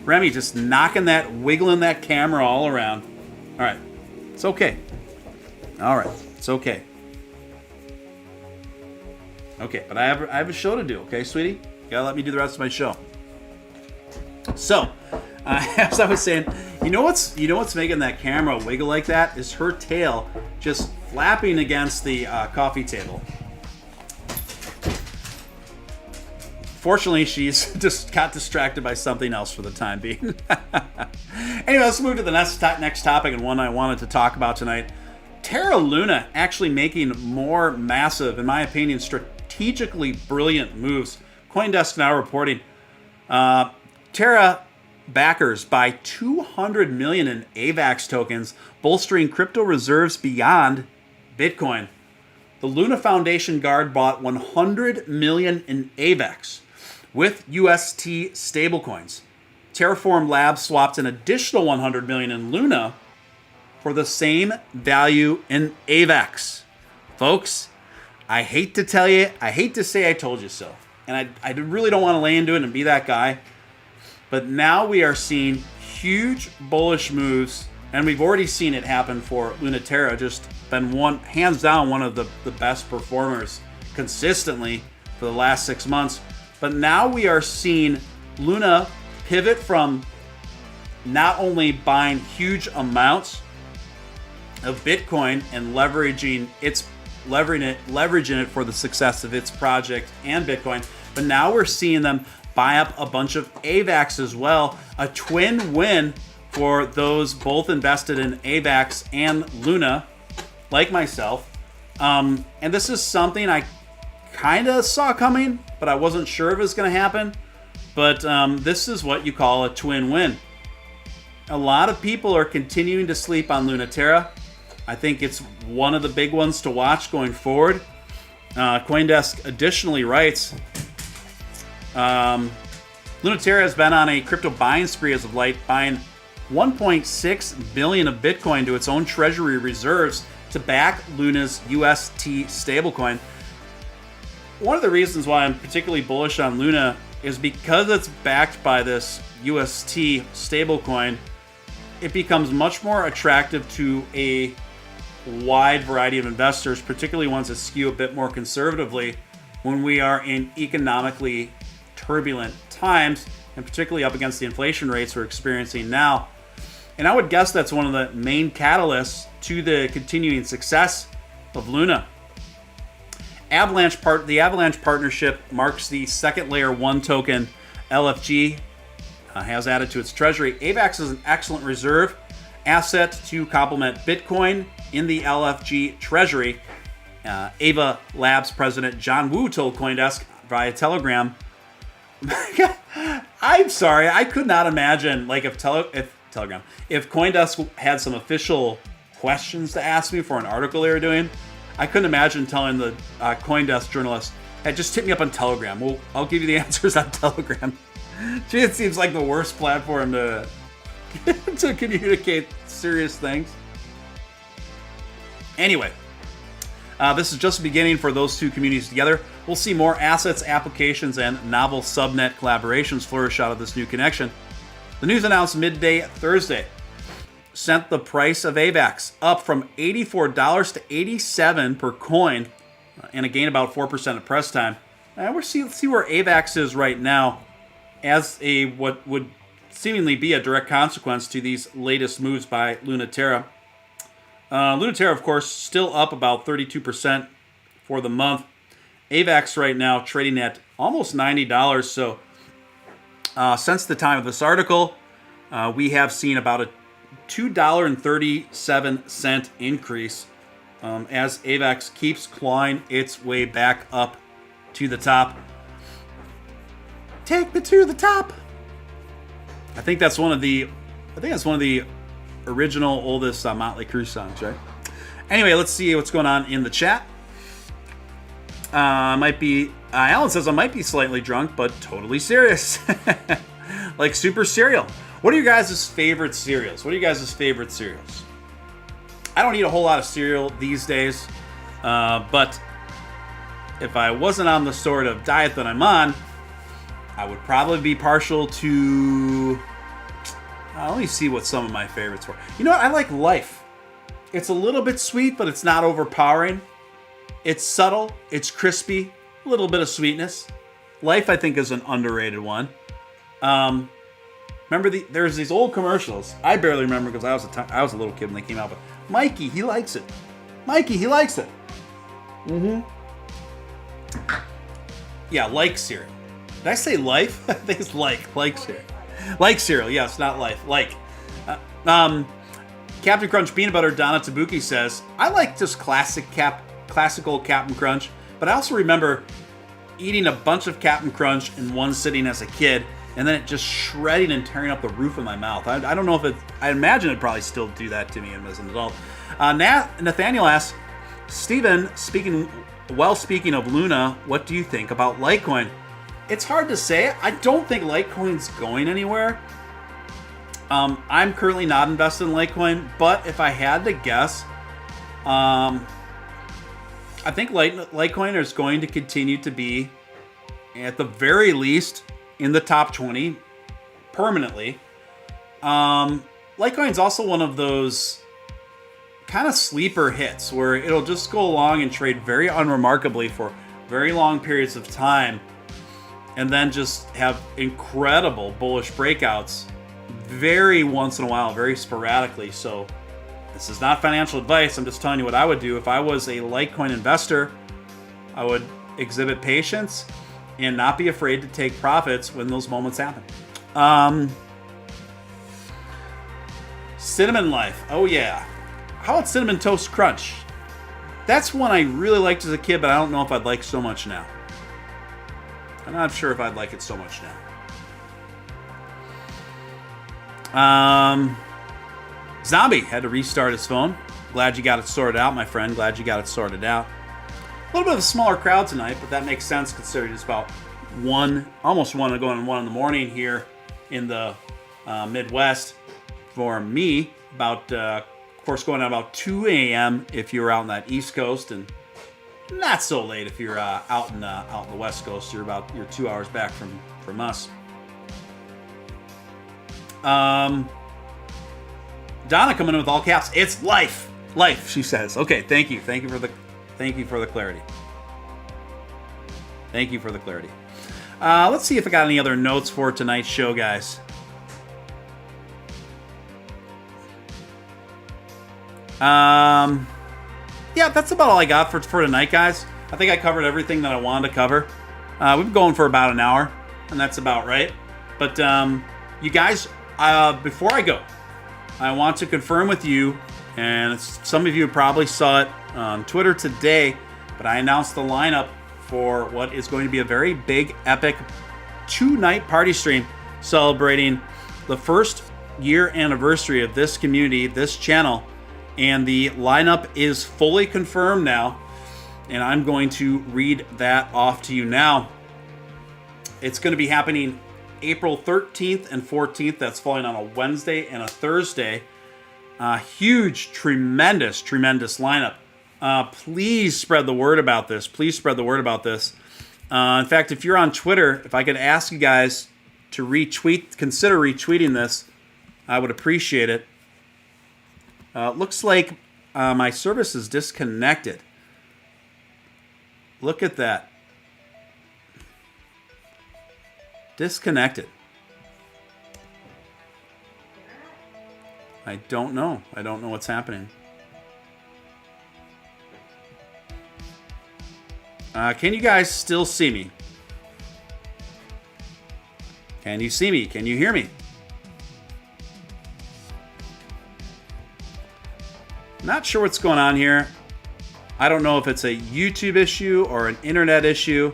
Remy, just wiggling that camera all around. All right, it's okay. All right, it's okay. Okay, but I have a show to do. Okay, sweetie, you gotta let me do the rest of my show. So, as I was saying, you know what's making that camera wiggle like that is her tail just flapping against the coffee table. Fortunately, she's just got distracted by something else for the time being. Anyway, let's move to the next topic, and one I wanted to talk about tonight. Terra Luna actually making more massive, in my opinion, strategically brilliant moves. CoinDesk now reporting Terra backers buy 200 million in AVAX tokens, bolstering crypto reserves beyond Bitcoin. The Luna Foundation Guard bought 100 million in AVAX with UST stablecoins. Terraform Labs swapped an additional 100 million in Luna for the same value in AVAX. Folks, I hate to tell you, I hate to say I told you so. And I really don't want to lay into it and be that guy. But now we are seeing huge bullish moves, and we've already seen it happen for Luna Terra. Just been hands down one of the best performers consistently for the last 6 months. But now we are seeing Luna pivot from not only buying huge amounts of Bitcoin and leveraging it for the success of its project and Bitcoin, but now we're seeing them buy up a bunch of AVAX as well. A twin win for those both invested in AVAX and Luna, like myself. And this is something I kind of saw coming, but I wasn't sure if it was going to happen. But this is what you call a twin win. A lot of people are continuing to sleep on Luna Terra. I think it's one of the big ones to watch going forward. CoinDesk additionally writes, Luna Terra has been on a crypto buying spree as of late, buying 1.6 billion of Bitcoin to its own treasury reserves to back Luna's UST stablecoin. One of the reasons why I'm particularly bullish on Luna is because it's backed by this UST stablecoin. It becomes much more attractive to a wide variety of investors, particularly ones that skew a bit more conservatively when we are in economically turbulent times, and particularly up against the inflation rates we're experiencing now. And I would guess that's one of the main catalysts to the continuing success of Luna. The Avalanche partnership marks the second layer 1 token LFG has added to its treasury. AVAX is an excellent reserve asset to complement Bitcoin in the LFG treasury. Ava Labs president John Wu told CoinDesk via Telegram. I'm sorry, I could not imagine like if CoinDesk had some official questions to ask me for an article they were doing. I couldn't imagine telling the CoinDesk journalist, "Hey, just hit me up on Telegram. I'll give you the answers on Telegram." Gee, it seems like the worst platform to to communicate serious things. Anyway, this is just the beginning for those two communities together. We'll see more assets, applications, and novel subnet collaborations flourish out of this new connection. The news announced midday Thursday sent the price of AVAX up from $84 to $87 per coin, and a gain about 4% at press time. And we'll see where AVAX is right now as what would seemingly be a direct consequence to these latest moves by Luna Terra. Luna Terra, of course, still up about 32% for the month. AVAX right now trading at almost $90. So since the time of this article, we have seen about a $2.37 increase as AVAX keeps clawing its way back up to the top. Take me to the top. I think that's one of the original oldest Motley Crue songs, right? Anyway, let's see what's going on in the chat. Alan says I might be slightly drunk, but totally serious. Like super cereal. What are you guys' favorite cereals? I don't eat a whole lot of cereal these days, but if I wasn't on the sort of diet that I'm on, I would probably be partial to... let me see what some of my favorites were. You know what? I like Life. It's a little bit sweet, but it's not overpowering. It's subtle. It's crispy. A little bit of sweetness. Life, I think, is an underrated one. Remember, there's these old commercials. I barely remember because I was a little kid when they came out. But Mikey, he likes it. Mm-hmm. Yeah, like cereal. Did I say Life? I think it's like cereal. Like cereal, yes, not Life. Like. Captain Crunch Peanut Butter Donna Tabuki says, I like just classical Captain Crunch, but I also remember eating a bunch of Captain Crunch in one sitting as a kid, and then it just shredding and tearing up the roof of my mouth. I don't know if I imagine it'd probably still do that to me as an adult. Nathaniel asks, Steven, speaking of Luna, what do you think about Litecoin? It's hard to say. I don't think Litecoin's going anywhere. I'm currently not invested in Litecoin, but if I had to guess, I think Litecoin is going to continue to be, at the very least, in the top 20 permanently. Litecoin's also one of those kind of sleeper hits where it'll just go along and trade very unremarkably for very long periods of time and then just have incredible bullish breakouts very once in a while, very sporadically. So this is not financial advice. I'm just telling you what I would do. If I was a Litecoin investor, I would exhibit patience and not be afraid to take profits when those moments happen. Cinnamon Life. Oh, yeah. How about Cinnamon Toast Crunch? That's one I really liked as a kid, but I don't know if I'd like so much now. I'm not sure if I'd like it so much now. Zombie had to restart his phone. Glad you got it sorted out, my friend. Glad you got it sorted out. A little bit of a smaller crowd tonight, but that makes sense considering it's about almost 1 going on 1 in the morning here in the Midwest. For me, about, of course, going on about 2 a.m. if you're out on that East Coast, and not so late if you're out in the West Coast. You're 2 hours back from us. Donna coming in with all caps. It's life, she says. Okay, thank you for the clarity. Thank you for the clarity. Let's see if I got any other notes for tonight's show, guys. Yeah, that's about all I got for tonight, guys. I think I covered everything that I wanted to cover. We've been going for about an hour, and that's about right. But you guys, before I go, I want to confirm with you, and some of you probably saw it on Twitter today, but I announced the lineup for what is going to be a very big, epic 2-night party stream celebrating the first year anniversary of this community, this channel, and the lineup is fully confirmed now, and I'm going to read that off to you now. It's going to be happening April 13th and 14th. That's falling on a Wednesday and a Thursday. Huge, tremendous lineup. Please spread the word about this. In fact, if you're on Twitter, if I could ask you guys to consider retweeting this, I would appreciate it. Looks like my service is disconnected. Look at that. Disconnected. I don't know what's happening. Can you guys still see me? Can you see me? Can you hear me? Not sure what's going on here. I don't know if it's a YouTube issue or an internet issue.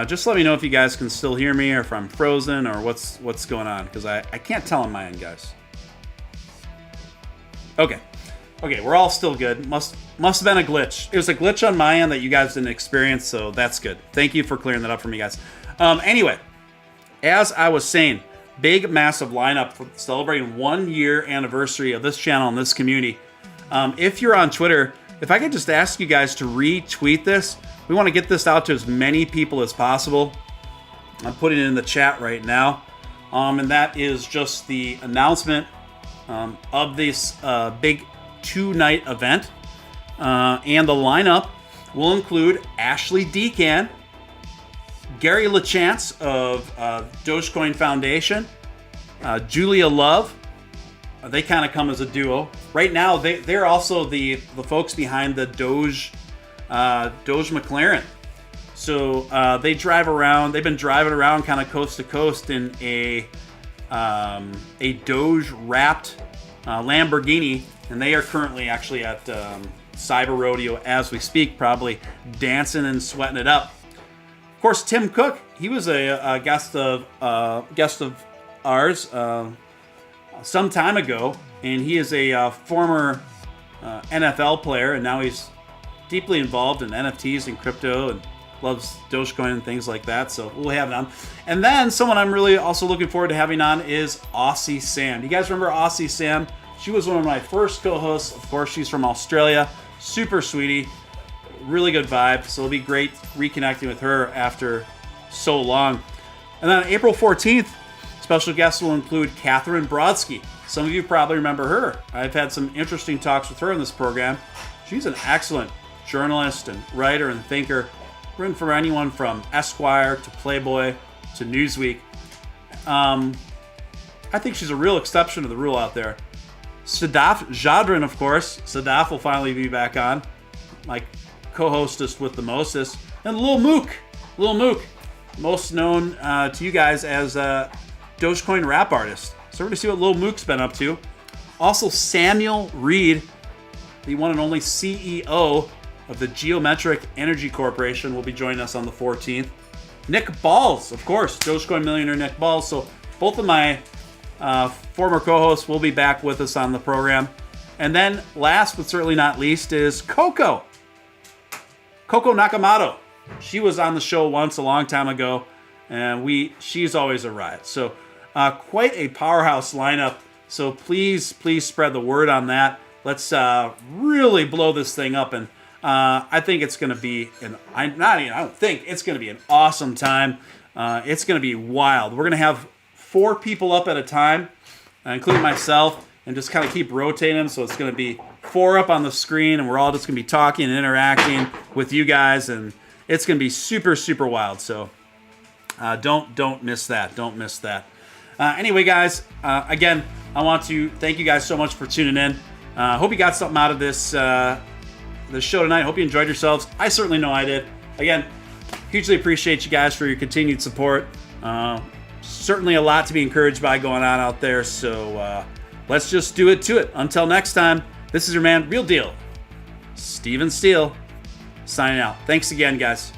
Just let me know if you guys can still hear me or if I'm frozen or what's going on, because I can't tell on my end, guys. Okay, we're all still good. Must have been a glitch. It was a glitch on my end that you guys didn't experience, so that's good. Thank you for clearing that up for me, guys. Anyway, as I was saying, big, massive lineup for celebrating 1 year anniversary of this channel and this community. If you're on Twitter, if I could just ask you guys to retweet this. We want to get this out to as many people as possible. I'm putting it in the chat right now. And that is just the announcement of this big 2-night event. And the lineup will include Ashley Decan, Gary LaChance of Dogecoin Foundation, Julia Love. They kind of come as a duo. Right now, they're also the folks behind the Doge McLaren. So they drive around. They've been driving around kind of coast to coast in a Doge wrapped Lamborghini, and they are currently actually at Cyber Rodeo as we speak, probably dancing and sweating it up. Of course, Tim Cook, he was a guest of ours some time ago, and he is a former NFL player, and now he's deeply involved in NFTs and crypto and loves Dogecoin and things like that, so we'll have it on. And then someone I'm really also looking forward to having on is Aussie Sam. Do you guys remember Aussie Sam? She was one of my first co-hosts. Of course, she's from Australia. Super sweetie. Really good vibe, so it'll be great reconnecting with her after so long. And then on April 14th, special guests will include Catherine Brodsky. Some of you probably remember her. I've had some interesting talks with her in this program. She's an excellent journalist and writer and thinker, written for anyone from Esquire to Playboy to Newsweek. I think she's a real exception to the rule out there. Sadaf Jadrin, of course. Sadaf will finally be back on, my co-hostess with the mostest. And Lil Mook, most known to you guys as a Dogecoin rap artist. So we're going to see what Lil Mook's been up to. Also, Samuel Reed, the one and only CEO of the Geometric Energy Corporation, will be joining us on the 14th. Nick Balls, of course, Dogecoin millionaire Nick Balls. So both of my former co-host, will be back with us on the program. And then last but certainly not least is Coco Nakamoto. She was on the show once a long time ago, and she's always a riot. So quite a powerhouse lineup. So please spread the word on that. Let's really blow this thing up, and I think it's going to be I don't think it's going to be an awesome time. It's going to be wild. We're going to have 4 people up at a time, including myself, and just kind of keep rotating them. So it's going to be 4 up on the screen, and we're all just going to be talking and interacting with you guys, and it's going to be super, super wild. So don't miss that. Don't miss that. Anyway, guys, again, I want to thank you guys so much for tuning in. Hope you got something out of this show tonight. Hope you enjoyed yourselves. I certainly know I did. Again, hugely appreciate you guys for your continued support. Certainly a lot to be encouraged by going on out there. So let's just do it to it. Until next time, this is your man, Real Deal, Steven Steele, signing out. Thanks again, guys.